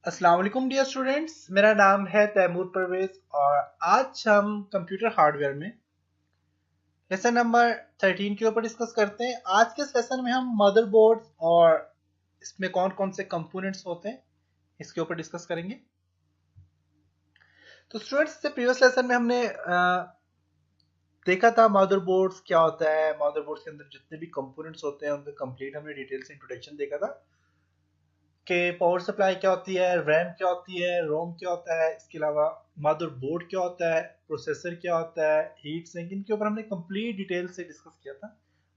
अस्सलाम वालेकुम dear students, मेरा नाम है तैमूर परवेज और आज हम कंप्यूटर हार्डवेयर में लेसन नंबर 13 के ऊपर डिस्कस करते हैं। आज के सेशन में हम मदरबोर्ड और इसमें कौन कौन से कंपोनेंट्स होते हैं इसके ऊपर डिस्कस करेंगे। तो स्टूडेंट्स, से प्रीवियस लेसन में हमने देखा था मदरबोर्ड्स क्या होता है, मदरबोर्ड्स के अंदर जितने भी कंपोनेंट्स होते हैं उनका कंप्लीट हमने डिटेल से इंट्रोडक्शन देखा था कि पावर सप्लाई क्या होती है, रैम क्या होती है, रोम क्या होता है, इसके अलावा मदरबोर्ड क्या होता है, प्रोसेसर क्या होता है, हीट सिंक, इनके ऊपर हमने कंप्लीट डिटेल से डिस्कस किया था।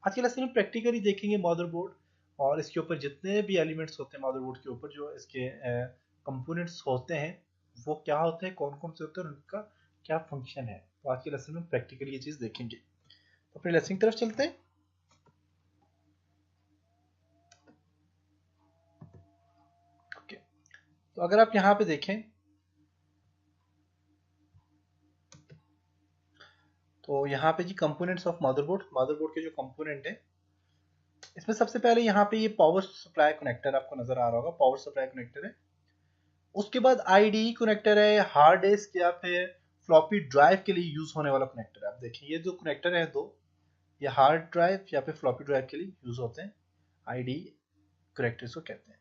आज के लेसन में प्रैक्टिकली देखेंगे मदरबोर्ड और इसके ऊपर जितने भी एलिमेंट्स होते हैं मदरबोर्ड के ऊपर, जो इसके कंपोनेंट्स होते हैं वो क्या होते हैं, कौन कौन से होते हैं और उनका क्या फंक्शन है। तो आज के लेसन में प्रैक्टिकली ये चीज देखेंगे। तो अपने लेसन की तरफ चलते हैं। ओके, तो अगर आप यहाँ पे देखें तो यहाँ पे जी कंपोनेंट्स ऑफ मदरबोर्ड, मदरबोर्ड के जो कंपोनेंट है इसमें सबसे पहले यहाँ पे ये पावर सप्लाई कनेक्टर आपको नजर आ रहा होगा, पावर सप्लाई कनेक्टर है। उसके बाद आईडी कनेक्टर है, हार्ड डिस्क या फिर फ्लॉपी ड्राइव के लिए यूज होने वाला कनेक्टर है। आप देखिए ये जो कनेक्टर है दो, ये हार्ड ड्राइव या फिर फ्लॉपी ड्राइव के लिए यूज होते हैं, आईडी कनेक्टर्स को कहते हैं।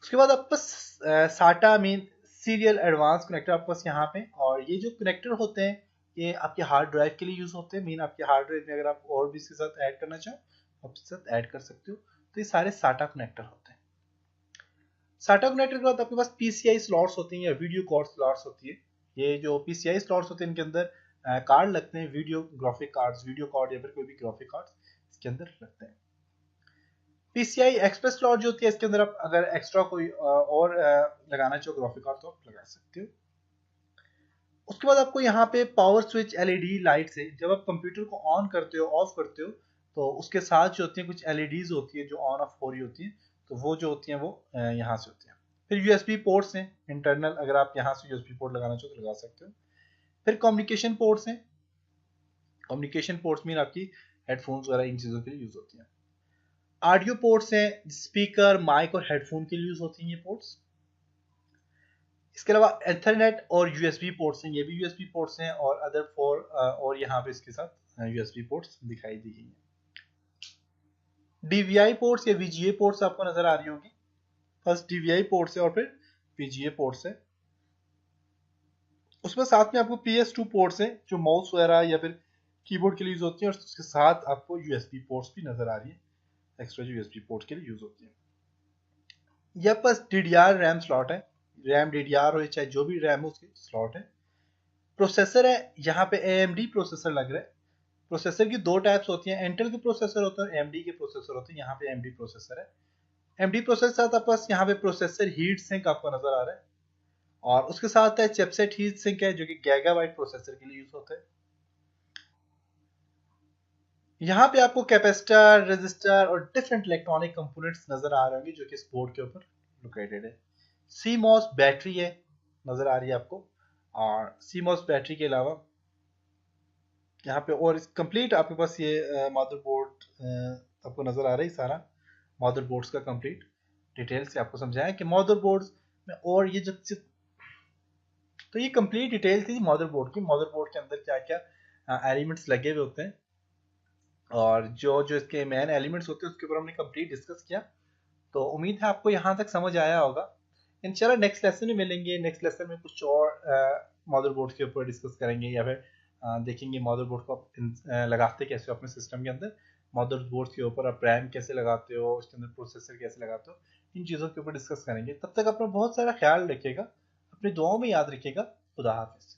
उसके बाद आपके पास साटा मीन सीरियल एडवांस कनेक्टर आपके पास यहाँ पे, और ये जो कनेक्टर होते हैं ये आपके हार्ड ड्राइव के लिए यूज होते हैं। मीन आपके हार्ड ड्राइव में अगर आप और भी इसके साथ ऐड करना चाहो आप इसके साथ ऐड कर सकते हो। तो ये सारे साटा कनेक्टर होते हैं। साटा कनेक्टर के बाद आपके पास पीसीआई स्लॉट्स होती हैं या वीडियो कार्ड स्लॉट्स होती है। ये जो पीसीआई स्लॉट्स होते हैं इनके अंदर कार्ड लगते हैं, video graphic cards, video card या फिर कोई भी ग्राफिक कार्ड्स इसके अंदर लगते हैं। पीसीआई एक्सप्रेस स्लॉट जो होती है इसके अंदर आप अगर एक्स्ट्रा कोई और लगाना चाहो ग्राफिक कार्ड तो आप लगा सकते हो। उसके बाद आपको यहाँ पे पावर स्विच एलईडी लाइट से जब आप कंप्यूटर को ऑन करते हो ऑफ करते हो तो उसके साथ जो होती है कुछ एलईडीज होती है जो ऑन ऑफ हो रही होती है, तो वो जो होती हैं वो यहाँ से होती हैं। फिर यूएसबी पोर्ट्स हैं इंटरनल, अगर आप यहाँ से यूएसबी पोर्ट लगाना चाहो तो लगा सकते हो। फिर कम्युनिकेशन पोर्ट्स हैं, कम्युनिकेशन पोर्ट्स मीन आपकी हेडफोन्स वगैरह इन चीज़ों के लिए यूज होती हैं। ऑडियो पोर्ट्स हैं, स्पीकर माइक और हेडफोन के लिए यूज होती हैं ये पोर्ट्स। इसके अलावा एथरनेट और यूएसबी पोर्ट्स हैं, ये भी यूएसबी पोर्ट्स हैं, और अदर फोर और यहाँ पे इसके साथ यूएसबी पोर्ट्स दिखाई दी गई हैं। डीवीआई पोर्ट्स या वीजीए पोर्ट्स आपको नजर आ रही होंगी। फर्स्ट डीवीआई पोर्ट्स है और फिर वीजीए पोर्ट्स है। उसमें साथ में आपको PS2 पोर्ट्स हैं जो माउस वगैरह या फिर कीबोर्ड के लिए यूज होती है, और उसके साथ आपको यूएसबी पोर्ट्स भी नजर आ रही है, एक्स्ट्रा जो यूएसबी पोर्ट के लिए यूज होती है। यह बस DDR रैम स्लॉट है, रैम DDR हो चाहे जो भी रैम हो उसके स्लॉट है। प्रोसेसर है, यहाँ पे AMD प्रोसेसर लग रहा है। प्रोसेसर की दो टाइप्स होती हैं, इंटेल के प्रोसेसर होते हैं, AMD के प्रोसेसर होते हैं। यहाँ पे AMD प्रोसेसर है। AMD प्रोसेसर साथ आपके पास यहाँ पे प्रोसेसर हीट सिंक आपको नजर आ रहा है, और उसके साथ है चिपसेट हीट सिंक है जो कि गीगाबाइट प्रोसेसर के लिए यूज होता है। यहाँ पे आपको कैपेसिटर, रेजिस्टर और डिफरेंट इलेक्ट्रॉनिक कंपोनेंट्स नजर आ रहे होंगे जो कि इस बोर्ड के ऊपर लोकेटेड है। सीमॉस बैटरी है, नजर आ रही है आपको, और सीमॉस बैटरी के अलावा यहाँ पे और कंप्लीट आपके पास ये मदरबोर्ड आपको नजर आ रहा है। सारा मदरबोर्ड्स का कंप्लीट डिटेल से आपको समझाया कि मदरबोर्ड्स में और ये जब, तो ये कंप्लीट डिटेल थी मदरबोर्ड की, मदरबोर्ड के अंदर क्या क्या एलिमेंट्स लगे हुए होते हैं और जो जो इसके मेन एलिमेंट्स होते हैं उसके ऊपर हमने कंप्लीट डिस्कस किया। तो उम्मीद है आपको यहाँ तक समझ आया होगा। इंशाल्लाह नेक्स्ट लेसन में मिलेंगे, नेक्स्ट लेसन में कुछ और मदरबोर्ड के ऊपर डिस्कस करेंगे या फिर देखेंगे मदरबोर्ड को आप लगाते कैसे हो अपने सिस्टम के अंदर, मदरबोर्ड के ऊपर आप रैम कैसे लगाते हो, उसके अंदर प्रोसेसर कैसे लगाते हो, इन चीज़ों के ऊपर डिस्कस करेंगे। तब तक अपना बहुत सारा ख्याल रखिएगा, अपनी दुआओं में याद रखिएगा। खुदा हाफिज।